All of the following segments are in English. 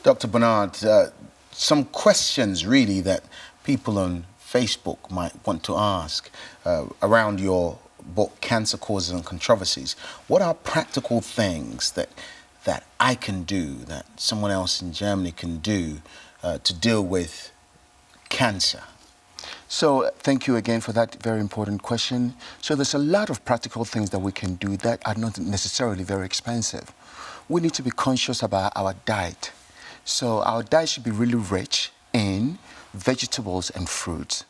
Dr. Bernard, some questions really that people on Facebook might want to ask around your book, Cancer, Causes and Controversies. What are practical things that I can do, that someone else in Germany can do to deal with cancer? So thank you again for that very important question. So there's a lot of practical things that we can do that are not necessarily very expensive. We need to be conscious about our diet. So our diet should be really rich in vegetables and fruits.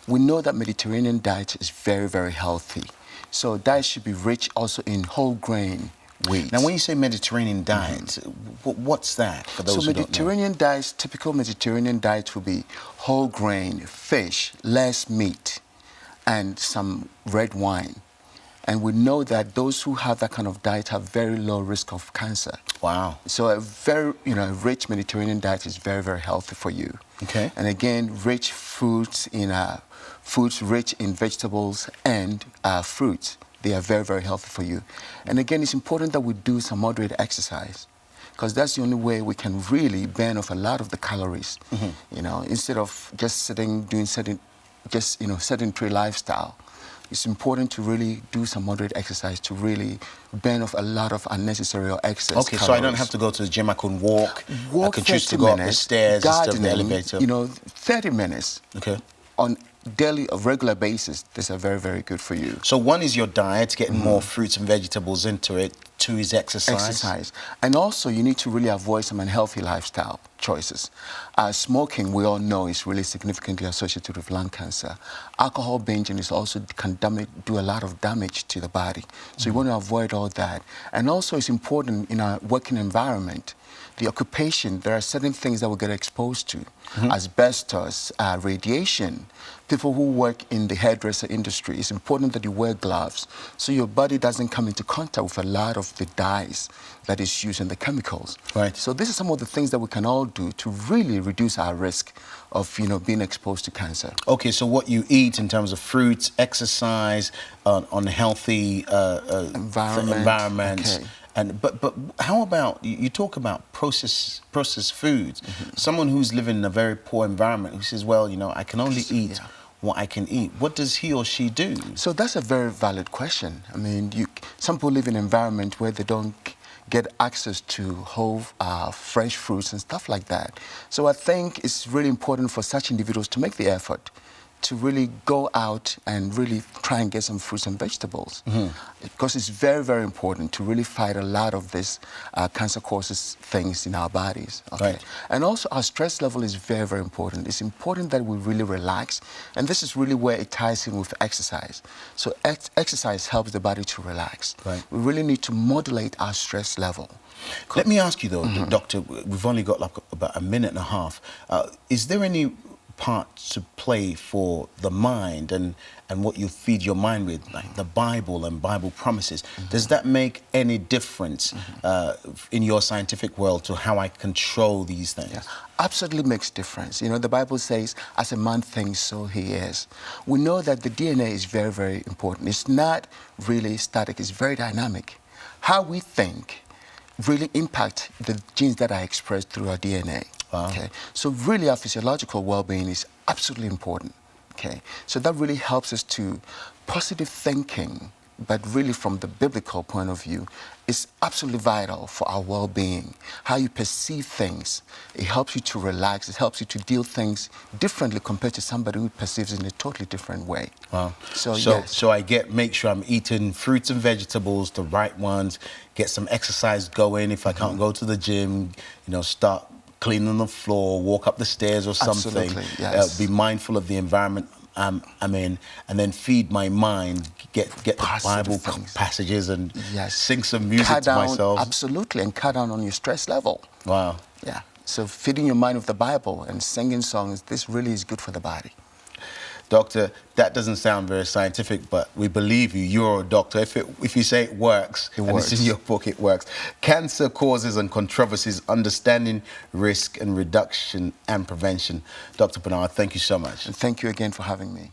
We know that Mediterranean diet is very, very healthy. So diet should be rich also in whole grain wheat. Now, when you say Mediterranean diet, what's that for those who Mediterranean diets, typical Mediterranean diet will be whole grain, fish, less meat, and some red wine. And we know that those who have that kind of diet have very low risk of cancer. Wow. So a very, rich Mediterranean diet is very, very healthy for you. Okay. And again, rich foods rich in vegetables and fruits. They are very, very healthy for you. And again, it's important that we do some moderate exercise, because that's the only way we can really burn off a lot of the calories. Instead of just sedentary lifestyle. It's important to really do some moderate exercise to really burn off a lot of unnecessary or excess calories. So I don't have to go to the gym, I can walk. I can choose to go up the stairs instead of the elevator. 30 minutes. Okay. On daily, regular basis, these are very, very good for you. So one is your diet, getting more fruits and vegetables into it. Two is exercise. And also you need to really avoid some unhealthy lifestyle choices. Smoking, we all know, is really significantly associated with lung cancer. Alcohol binging is also can do a lot of damage to the body. So you want to avoid all that. And also it's important in our working environment, the occupation, there are certain things that we get exposed to. Asbestos, radiation. People who work in the hairdresser industry, it's important that you wear gloves so your body doesn't come into contact with a lot of the dyes that is used in the chemicals. Right. So these are some of the things that we can all do to really reduce our risk of being exposed to cancer. Okay, so what you eat in terms of fruits, exercise, unhealthy environment. Okay. But how about, you talk about processed foods. Someone who's living in a very poor environment who says, well, I can only eat what I can eat. What does he or she do? So that's a very valid question. I mean, some people live in an environment where they don't get access to whole, fresh fruits and stuff like that. So I think it's really important for such individuals to make the effort to really go out and really try and get some fruits and vegetables. Because it's very, very important to really fight a lot of this cancer causes things in our bodies. Okay? Right. And also our stress level is very, very important. It's important that we really relax, and this is really where it ties in with exercise. So exercise helps the body to relax. Right. We really need to modulate our stress level. Let me ask you though, Doctor, we've only got like about a minute and a half. Is there any part to play for the mind and what you feed your mind with, like the Bible and Bible promises? Does that make any difference in your scientific world to how I control these things? Yeah, absolutely makes difference. The Bible says, as a man thinks, so he is. We know that the DNA is very, very important. It's not really static, it's very dynamic. How we think really impact the genes that are expressed through our DNA. Wow. Okay, so really our physiological well-being is absolutely important. Okay, so that really helps us to positive thinking, but really from the biblical point of view, is absolutely vital for our well-being. How you perceive things, it helps you to relax, it helps you to deal things differently compared to somebody who perceives it in a totally different way. Wow. So I make sure I'm eating fruits and vegetables, the right ones, get some exercise going. If I can't go to the gym, start cleaning the floor, walk up the stairs or something. Absolutely, yes. Be mindful of the environment I'm in, and then feed my mind, get the Bible passages and sing some music to myself. Absolutely, and cut down on your stress level. Wow. Yeah, so feeding your mind with the Bible and singing songs, this really is good for the body. Doctor, that doesn't sound very scientific, but we believe you. You're a doctor. If you say it works, and it's in your book, it works. Cancer, Causes and Controversies, Understanding Risk and Reduction and Prevention. Dr. Bernard, thank you so much. And thank you again for having me.